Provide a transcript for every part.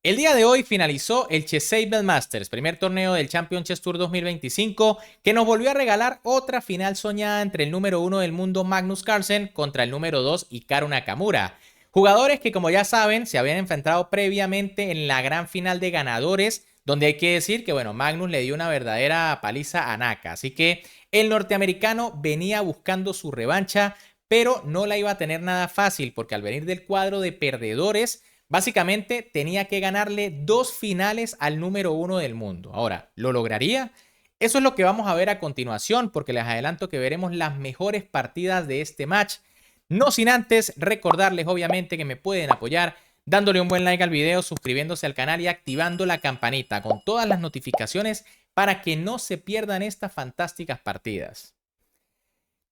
El día de hoy finalizó el Chessable Masters, primer torneo del Champion Chess Tour 2025, que nos volvió a regalar otra final soñada entre el número 1 del mundo Magnus Carlsen contra el número 2 Hikaru Nakamura. Jugadores que, como ya saben, se habían enfrentado previamente en la gran final de ganadores, donde hay que decir que, bueno, Magnus le dio una verdadera paliza a Naka. Así que el norteamericano venía buscando su revancha, pero no la iba a tener nada fácil, porque al venir del cuadro de perdedores, básicamente tenía que ganarle 2 finales al número 1 del mundo. Ahora, ¿lo lograría? Eso es lo que vamos a ver a continuación, porque les adelanto que veremos las mejores partidas de este match. No sin antes recordarles, obviamente, que me pueden apoyar dándole un buen like al video, suscribiéndose al canal y activando la campanita con todas las notificaciones para que no se pierdan estas fantásticas partidas.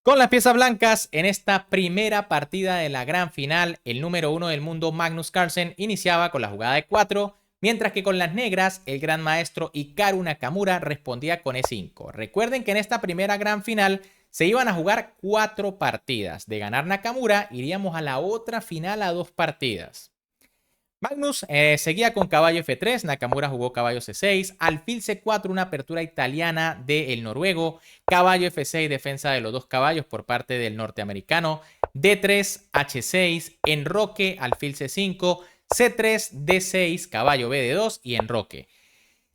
Con las piezas blancas, en esta primera partida de la gran final, el número 1 del mundo Magnus Carlsen iniciaba con la jugada de 4, mientras que con las negras, el gran maestro Hikaru Nakamura respondía con E5. Recuerden que en esta primera gran final se iban a jugar 4 partidas. De ganar Nakamura, iríamos a la otra final a 2 partidas. Magnus seguía con caballo F3, Nakamura jugó caballo C6, alfil C4, una apertura italiana del noruego, caballo F6, defensa de los 2 caballos por parte del norteamericano, D3, H6, enroque, alfil C5, C3, D6, caballo BD2 y enroque.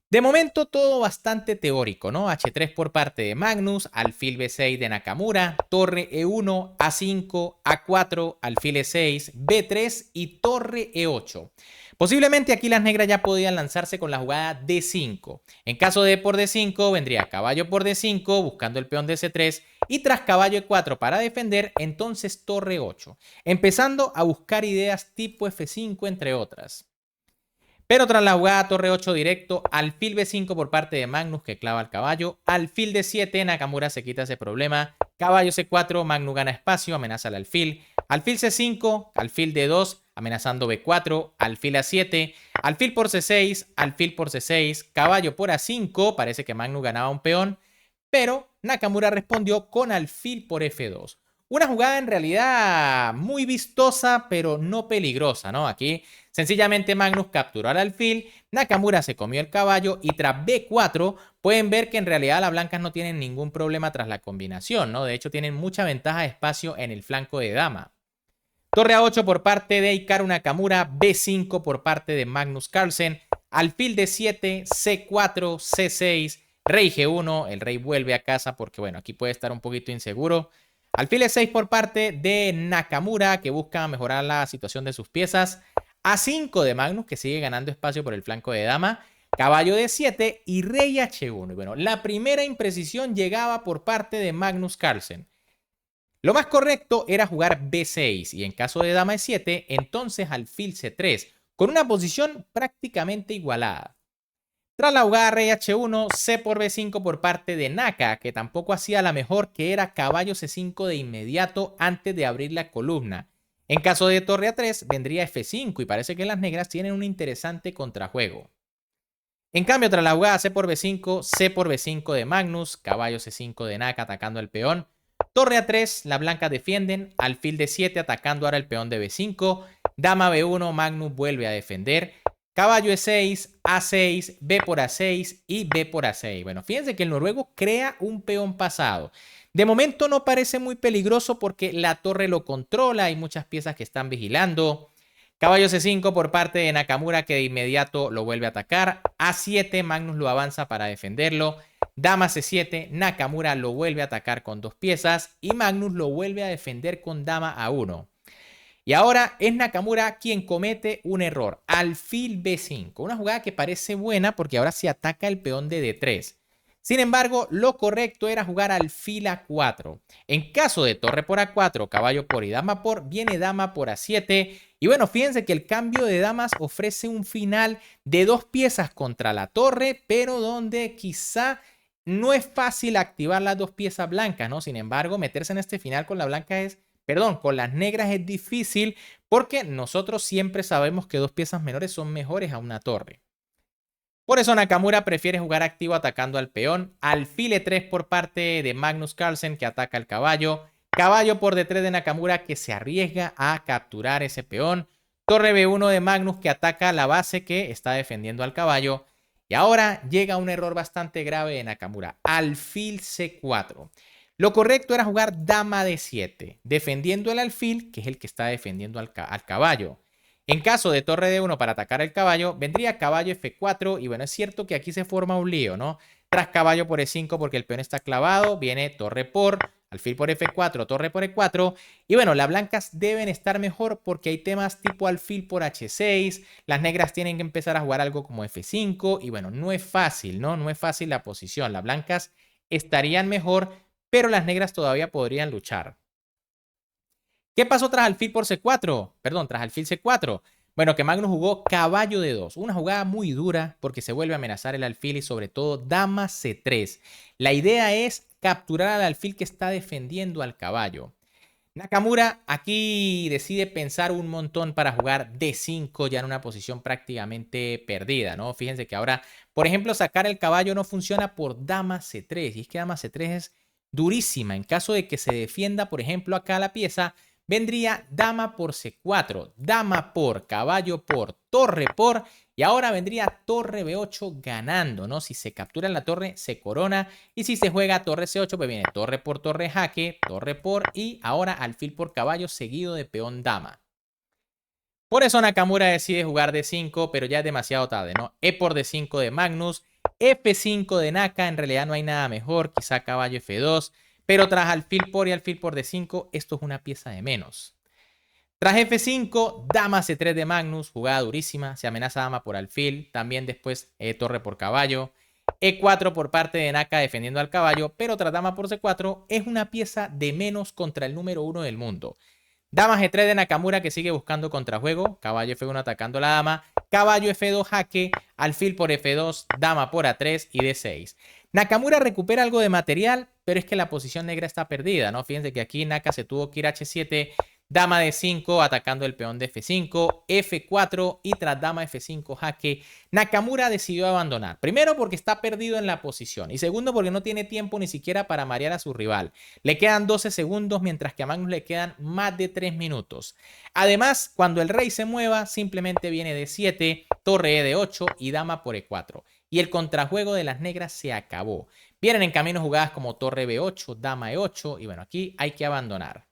De momento todo bastante teórico, ¿no? H3 por parte de Magnus, alfil B6 de Nakamura, torre E1, A5, A4, alfil E6, B3 y torre E8. Posiblemente aquí las negras ya podían lanzarse con la jugada D5. En caso de por D5 vendría caballo por D5 buscando el peón de C3 y tras caballo E4 para defender, entonces torre 8. Empezando a buscar ideas tipo F5 entre otras. Pero tras la jugada torre 8 directo, alfil B5 por parte de Magnus que clava al caballo, alfil D7, Nakamura se quita ese problema, caballo C4, Magnus gana espacio, amenaza al alfil, alfil C5, alfil D2, amenazando B4, alfil A7, alfil por C6, alfil por C6, caballo por A5, parece que Magnus ganaba un peón, pero Nakamura respondió con alfil por F2. Una jugada en realidad muy vistosa, pero no peligrosa, ¿no? Aquí sencillamente Magnus capturó al alfil, Nakamura se comió el caballo y tras B4 pueden ver que en realidad las blancas no tienen ningún problema tras la combinación, ¿no? De hecho tienen mucha ventaja de espacio en el flanco de dama. Torre A8 por parte de Hikaru Nakamura, B5 por parte de Magnus Carlsen, alfil D7, C4, C6, rey G1, el rey vuelve a casa porque bueno, aquí puede estar un poquito inseguro. Alfil E6 por parte de Nakamura, que busca mejorar la situación de sus piezas. A5 de Magnus, que sigue ganando espacio por el flanco de dama. Caballo D7 y rey H1. Y bueno, la primera imprecisión llegaba por parte de Magnus Carlsen. Lo más correcto era jugar B6 y en caso de dama E7, entonces alfil C3, con una posición prácticamente igualada. Tras la jugada rey H1, C por B5 por parte de Naka, que tampoco hacía la mejor, que era caballo C5 de inmediato antes de abrir la columna. En caso de torre A3, vendría F5 y parece que las negras tienen un interesante contrajuego. En cambio, tras la jugada C por B5, C por B5 de Magnus, caballo C5 de Naka atacando al peón, torre A3, las blancas defienden, alfil D7 atacando ahora el peón de B5, dama B1, Magnus vuelve a defender, caballo E6, A6, B por A6 y B por A6. Bueno, fíjense que el noruego crea un peón pasado. De momento no parece muy peligroso porque la torre lo controla, hay muchas piezas que están vigilando. Caballo C5 por parte de Nakamura que de inmediato lo vuelve a atacar. A7, Magnus lo avanza para defenderlo. Dama C7, Nakamura lo vuelve a atacar con 2 piezas y Magnus lo vuelve a defender con dama A1. Y ahora es Nakamura quien comete un error. Alfil B5. Una jugada que parece buena porque ahora se ataca el peón de D3. Sin embargo, lo correcto era jugar alfil A4. En caso de torre por A4, caballo por y dama por, viene dama por A7. Y bueno, fíjense que el cambio de damas ofrece un final de 2 piezas contra la torre, pero donde quizá no es fácil activar las 2 piezas blancas, ¿no? Sin embargo, meterse en este final con la blanca es... Perdón, con las negras es difícil porque nosotros siempre sabemos que 2 piezas menores son mejores a una torre. Por eso Nakamura prefiere jugar activo atacando al peón. Alfil E3 por parte de Magnus Carlsen que ataca al caballo. Caballo por D3 de Nakamura que se arriesga a capturar ese peón. Torre B1 de Magnus que ataca la base que está defendiendo al caballo. Y ahora llega un error bastante grave de Nakamura. Alfil C4. Lo correcto era jugar dama D7, defendiendo el alfil, que es el que está defendiendo al caballo. En caso de torre D1 para atacar el caballo, vendría caballo F4. Y bueno, es cierto que aquí se forma un lío, ¿no? Tras caballo por E5 porque el peón está clavado, viene torre por, alfil por F4, torre por E4. Y bueno, las blancas deben estar mejor porque hay temas tipo alfil por H6. Las negras tienen que empezar a jugar algo como F5. Y bueno, no es fácil, ¿no? No es fácil la posición. Las blancas estarían mejor, pero las negras todavía podrían luchar. ¿Qué pasó tras alfil por C4? Perdón, tras alfil C4. Bueno, que Magnus jugó caballo D2. Una jugada muy dura porque se vuelve a amenazar el alfil y sobre todo dama C3. La idea es capturar al alfil que está defendiendo al caballo. Nakamura aquí decide pensar un montón para jugar D5 ya en una posición prácticamente perdida, ¿no? Fíjense que ahora, por ejemplo, sacar el caballo no funciona por dama C3. Y es que dama C3 es durísima. En caso de que se defienda, por ejemplo, acá la pieza, vendría dama por C4, dama por, caballo por, torre por, y ahora vendría torre B8 ganando, ¿no? Si se captura en la torre, se corona, y si se juega torre C8, pues viene torre por torre jaque, torre por, y ahora alfil por caballo seguido de peón dama. Por eso Nakamura decide jugar D5, pero ya es demasiado tarde, ¿no? E por D5 de Magnus, F5 de Naka, en realidad no hay nada mejor, quizá caballo F2, pero tras alfil por y alfil por D5, esto es una pieza de menos. Tras F5, dama C3 de Magnus, jugada durísima, se amenaza dama por alfil, también después torre por caballo, E4 por parte de Naka defendiendo al caballo, pero tras dama por C4 es una pieza de menos contra el número 1 del mundo. Dama G3 de Nakamura que sigue buscando contrajuego, caballo F1 atacando a la dama, caballo F2 jaque, alfil por F2, dama por A3 y D6. Nakamura recupera algo de material, pero es que la posición negra está perdida, ¿no? Fíjense que aquí Naka se tuvo que ir a H7, dama D5 atacando el peón de F5, F4 y tras dama F5 jaque, Nakamura decidió abandonar. Primero porque está perdido en la posición y segundo porque no tiene tiempo ni siquiera para marear a su rival. Le quedan 12 segundos mientras que a Magnus le quedan más de 3 minutos. Además, cuando el rey se mueva, simplemente viene D7, torre E de 8 y dama por E4. Y el contrajuego de las negras se acabó. Vienen en camino jugadas como torre B8, dama E8 y bueno, aquí hay que abandonar.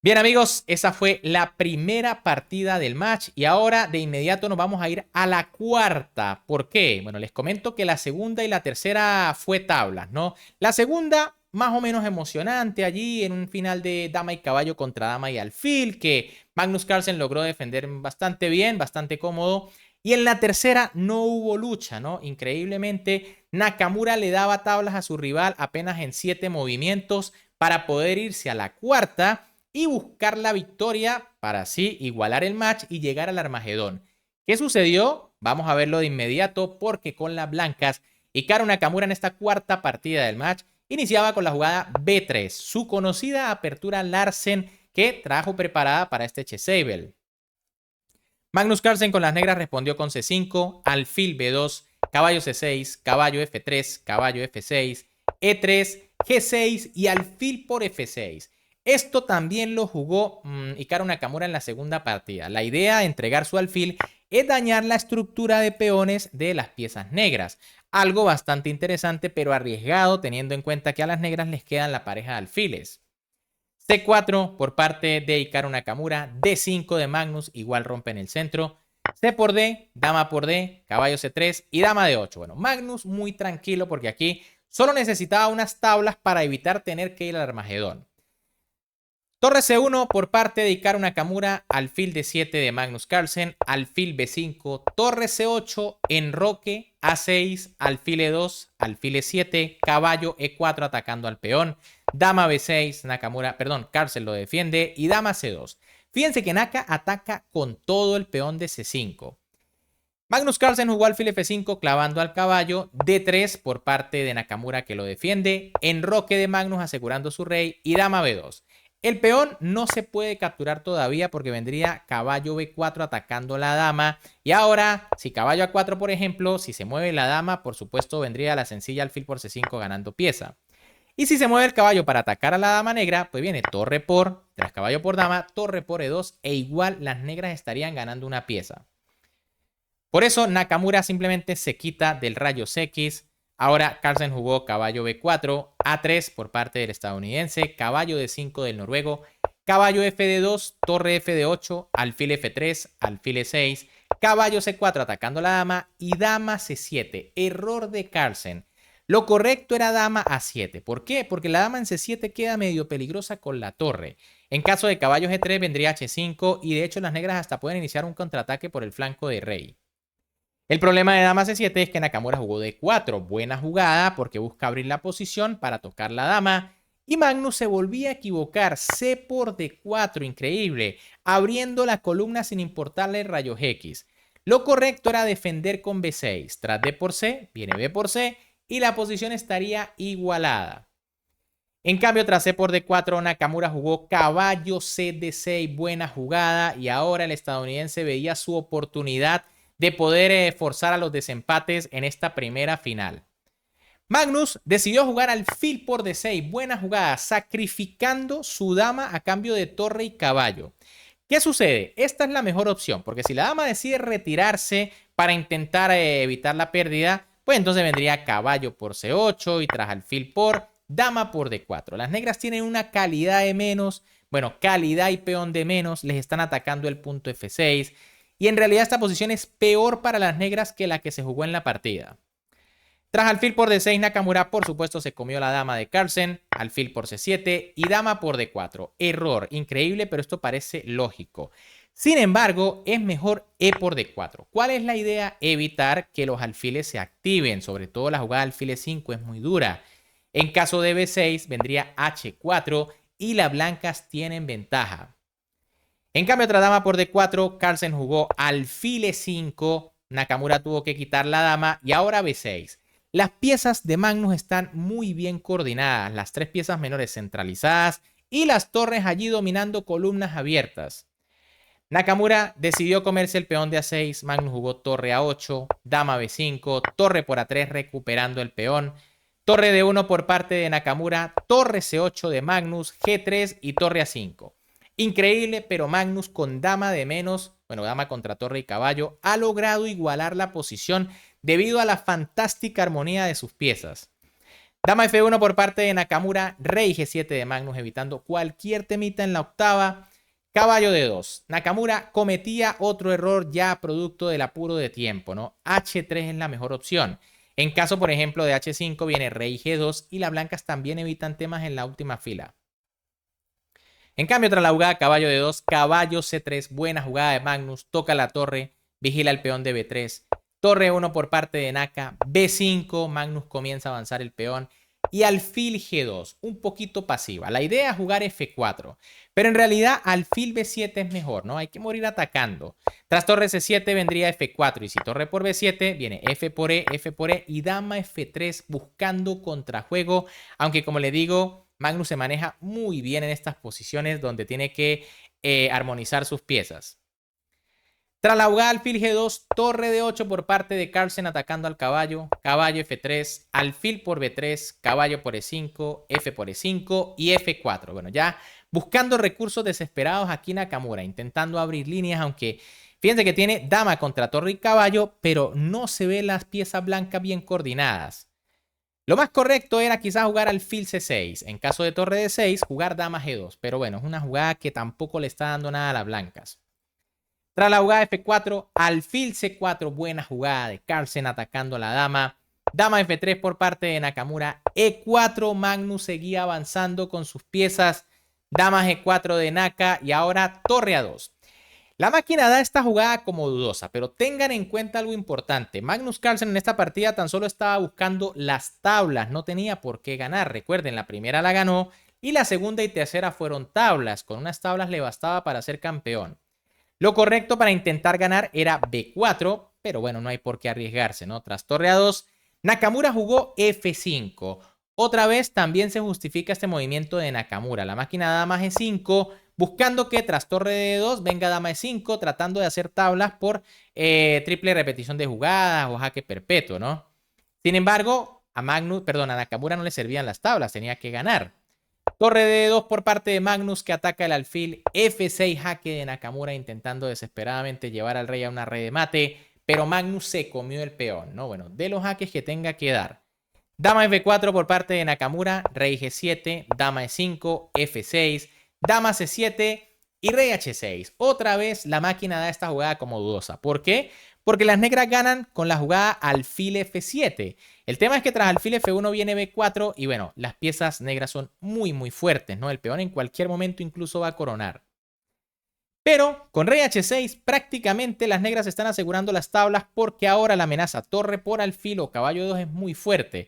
Bien amigos, esa fue la primera partida del match y ahora de inmediato nos vamos a ir a la cuarta. ¿Por qué? Bueno, les comento que la segunda y la tercera fue tablas, ¿no? La segunda más o menos emocionante allí en un final de dama y caballo contra dama y alfil que Magnus Carlsen logró defender bastante bien, bastante cómodo. Y en la tercera no hubo lucha, ¿no? Increíblemente, Nakamura le daba tablas a su rival apenas en 7 movimientos para poder irse a la cuarta y buscar la victoria para así igualar el match y llegar al Armagedón. ¿Qué sucedió? Vamos a verlo de inmediato porque con las blancas, Hikaru Nakamura en esta cuarta partida del match iniciaba con la jugada B3, su conocida apertura Larsen que trajo preparada para este Chessable. Magnus Carlsen con las negras respondió con C5, alfil B2, caballo C6, caballo F3, caballo F6, E3, G6 y alfil por F6. Esto también lo jugó Hikaru Nakamura en la segunda partida. La idea de entregar su alfil es dañar la estructura de peones de las piezas negras. Algo bastante interesante pero arriesgado teniendo en cuenta que a las negras les quedan la pareja de alfiles. C4 por parte de Hikaru Nakamura, D5 de Magnus, igual rompe en el centro. C por D, dama por D, caballo C3 y dama D8. Bueno, Magnus muy tranquilo porque aquí solo necesitaba unas tablas para evitar tener que ir al Armagedón. Torre C1 por parte de Hikaru Nakamura, alfil D7 de Magnus Carlsen, alfil B5, torre C8, enroque A6, alfil E2, alfil E7, caballo E4 atacando al peón, dama B6, Nakamura, perdón, Carlsen lo defiende y dama C2. Fíjense que Naka ataca con todo el peón de C5. Magnus Carlsen jugó alfil F5 clavando al caballo, D3 por parte de Nakamura que lo defiende, enroque de Magnus asegurando su rey y dama B2. El peón no se puede capturar todavía porque vendría caballo B4 atacando la dama. Y ahora, si caballo A4, por ejemplo, si se mueve la dama, por supuesto vendría la sencilla alfil por C5 ganando pieza. Y si se mueve el caballo para atacar a la dama negra, pues viene torre por, tras caballo por dama, torre por E2 e igual las negras estarían ganando una pieza. Por eso Nakamura simplemente se quita del rayos X. Ahora Carlsen jugó caballo B4, A3 por parte del estadounidense, caballo D5 del noruego, caballo FD2, torre FD8, alfil F3, alfil E6, caballo C4 atacando a la dama y dama C7. Error de Carlsen. Lo correcto era dama A7. ¿Por qué? Porque la dama en C7 queda medio peligrosa con la torre. En caso de caballo G3 vendría H5 y de hecho las negras hasta pueden iniciar un contraataque por el flanco de rey. El problema de dama C7 es que Nakamura jugó D4. Buena jugada porque busca abrir la posición para tocar la dama. Y Magnus se volvía a equivocar. C por D4. Increíble. Abriendo la columna sin importarle rayos X. Lo correcto era defender con B6. Tras D por C, viene B por C. Y la posición estaría igualada. En cambio, tras C por D4, Nakamura jugó caballo C D6. Buena jugada. Y ahora el estadounidense veía su oportunidad de poder forzar a los desempates en esta primera final. Magnus decidió jugar alfil por D6, buena jugada, sacrificando su dama a cambio de torre y caballo. ¿Qué sucede? Esta es la mejor opción, porque si la dama decide retirarse para intentar evitar la pérdida, pues entonces vendría caballo por C8 y tras alfil por dama por D4. Las negras tienen una calidad de menos, bueno, calidad y peón de menos, les están atacando el punto F6. Y en realidad esta posición es peor para las negras que la que se jugó en la partida. Tras alfil por D6, Nakamura por supuesto se comió la dama de Carlsen, alfil por C7 y dama por D4. Error, increíble, pero esto parece lógico. Sin embargo, es mejor E por D4. ¿Cuál es la idea? Evitar que los alfiles se activen, sobre todo la jugada alfil E5 es muy dura. En caso de B6 vendría H4 y las blancas tienen ventaja. En cambio, otra dama por D4, Carlsen jugó alfil E5, Nakamura tuvo que quitar la dama y ahora B6. Las piezas de Magnus están muy bien coordinadas, las tres piezas menores centralizadas y las torres allí dominando columnas abiertas. Nakamura decidió comerse el peón de A6, Magnus jugó torre A8, dama B5, torre por A3 recuperando el peón, torre D1 por parte de Nakamura, torre C8 de Magnus, G3 y torre A5. Increíble, pero Magnus con dama de menos, bueno, dama contra torre y caballo, ha logrado igualar la posición debido a la fantástica armonía de sus piezas. Dama F1 por parte de Nakamura, rey G7 de Magnus evitando cualquier temita en la octava, caballo D2. Nakamura cometía otro error ya producto del apuro de tiempo, ¿no? H3 es la mejor opción. En caso, por ejemplo, de H5 viene rey G2 y las blancas también evitan temas en la última fila. En cambio, tras la jugada caballo D2, caballo C3, buena jugada de Magnus, toca la torre, vigila el peón de B3, torre 1 por parte de Naka, B5, Magnus comienza a avanzar el peón y alfil G2, un poquito pasiva. La idea es jugar F4, pero en realidad alfil B7 es mejor, ¿no? Hay que morir atacando. Tras torre C7 vendría F4 y si torre por B7 viene F por E y dama F3 buscando contrajuego, aunque como le digo, Magnus se maneja muy bien en estas posiciones donde tiene que armonizar sus piezas. Tras la jugada alfil G2, torre D8 por parte de Carlsen atacando al caballo, caballo F3, alfil por B3, caballo por E5, F por E5 y F4. Bueno, ya buscando recursos desesperados aquí Nakamura, intentando abrir líneas, aunque fíjense que tiene dama contra torre y caballo, pero no se ve las piezas blancas bien coordinadas. Lo más correcto era quizás jugar alfil C6. En caso de torre D6, jugar dama G2. Pero bueno, es una jugada que tampoco le está dando nada a las blancas. Tras la jugada F4, alfil C4. Buena jugada de Carlsen atacando a la dama. Dama F3 por parte de Nakamura. E4, Magnus seguía avanzando con sus piezas. Dama G4 de Naka y ahora torre A2. La máquina da esta jugada como dudosa, pero tengan en cuenta algo importante. Magnus Carlsen en esta partida tan solo estaba buscando las tablas, no tenía por qué ganar. Recuerden, la primera la ganó y la segunda y tercera fueron tablas. Con unas tablas le bastaba para ser campeón. Lo correcto para intentar ganar era B4, pero bueno, no hay por qué arriesgarse, ¿no? Tras torre A2, Nakamura jugó F5. Otra vez también se justifica este movimiento de Nakamura. La máquina dama G5, buscando que tras torre D2 venga dama E5, tratando de hacer tablas por triple repetición de jugadas o jaque perpetuo, ¿no? Sin embargo, a Magnus, perdón, a Nakamura no le servían las tablas, tenía que ganar. Torre de D2 por parte de Magnus que ataca el alfil. F6 jaque de Nakamura intentando desesperadamente llevar al rey a una red de mate. Pero Magnus se comió el peón, ¿no? Bueno, de los jaques que tenga que dar. Dama F4 por parte de Nakamura. Rey G7. Dama E5. F6. Dama C7. Y rey H6. Otra vez la máquina da esta jugada como dudosa. ¿Por qué? Porque las negras ganan con la jugada alfil F7. El tema es que tras alfil F1 viene B4 y bueno, las piezas negras son muy fuertes, ¿no? El peón en cualquier momento incluso va a coronar. Pero con rey H6 prácticamente las negras están asegurando las tablas porque ahora la amenaza torre por alfil o caballo 2 es muy fuerte.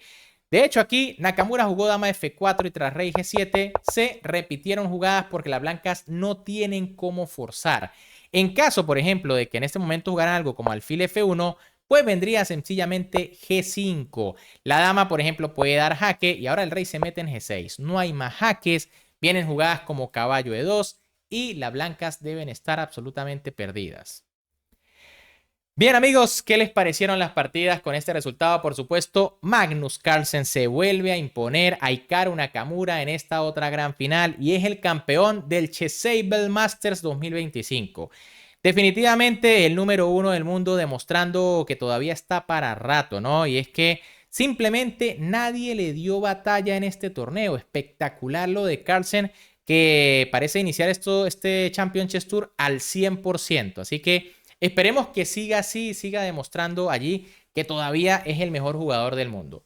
De hecho aquí Nakamura jugó dama F4 y tras rey G7 se repitieron jugadas porque las blancas no tienen cómo forzar. En caso, por ejemplo, de que en este momento jugaran algo como alfil F1, pues vendría sencillamente G5. La dama, por ejemplo, puede dar jaque y ahora el rey se mete en G6. No hay más jaques, vienen jugadas como caballo E2 y las blancas deben estar absolutamente perdidas. Bien amigos, ¿qué les parecieron las partidas con este resultado? Por supuesto, Magnus Carlsen se vuelve a imponer a Hikaru Nakamura en esta otra gran final y es el campeón del Chessable Masters 2025. Definitivamente el número 1 del mundo demostrando que todavía está para rato, ¿no? Y es que simplemente nadie le dio batalla en este torneo. Espectacular lo de Carlsen que parece iniciar este Champion Chess Tour al 100%. Así que esperemos que siga así, siga demostrando allí que todavía es el mejor jugador del mundo.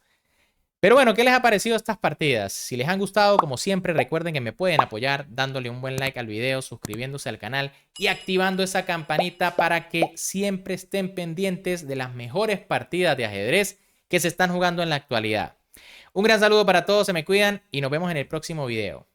Pero bueno, ¿qué les ha parecido estas partidas? Si les han gustado, como siempre, recuerden que me pueden apoyar dándole un buen like al video, suscribiéndose al canal y activando esa campanita para que siempre estén pendientes de las mejores partidas de ajedrez que se están jugando en la actualidad. Un gran saludo para todos, se me cuidan y nos vemos en el próximo video.